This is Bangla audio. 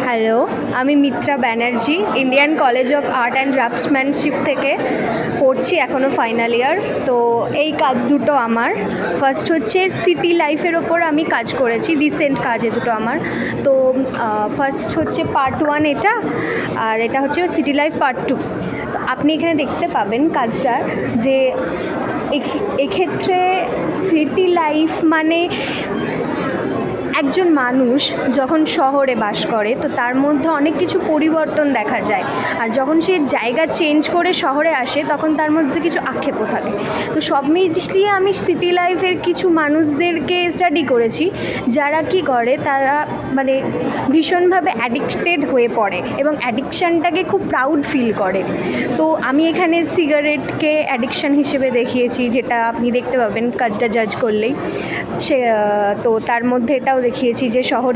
হ্যালো, আমি Mitra Banerjee Indian College of Art and Draftsmanship থেকে পড়ছি, এখনও ফাইনাল ইয়ার। তো এই কাজ দুটো আমার, ফার্স্ট হচ্ছে সিটি লাইফের ওপর আমি কাজ করেছি, রিসেন্ট কাজ এ দুটো আমার। তো ফার্স্ট হচ্ছে পার্ট 1 এটা, আর এটা হচ্ছে সিটি লাইফ পার্ট 2। তো আপনি এখানে দেখতে পাবেন কাজটার যে এক্ষেত্রে সিটি লাইফ মানে একজন মানুষ যখন শহরে বাস করে তো তার মধ্যে অনেক কিছু পরিবর্তন দেখা যায়, আর যখন সে জায়গা চেঞ্জ করে শহরে আসে তখন তার মধ্যে কিছু আক্ষেপও থাকে। তো সব মিলিয়ে আমি সিটি লাইফের কিছু মানুষদেরকে স্টাডি করেছি, যারা কি করে, তারা মানে ভীষণভাবে অ্যাডিক্টেড হয়ে পড়ে এবং অ্যাডিকশানটাকে খুব প্রাউড ফিল করে। তো আমি এখানে সিগারেটকে অ্যাডিকশান হিসেবে দেখিয়েছি, যেটা আপনি দেখতে পাবেন কাজটা জাজ করলেই। তো তার মধ্যে এটাও দেখিয়েছি যে শহর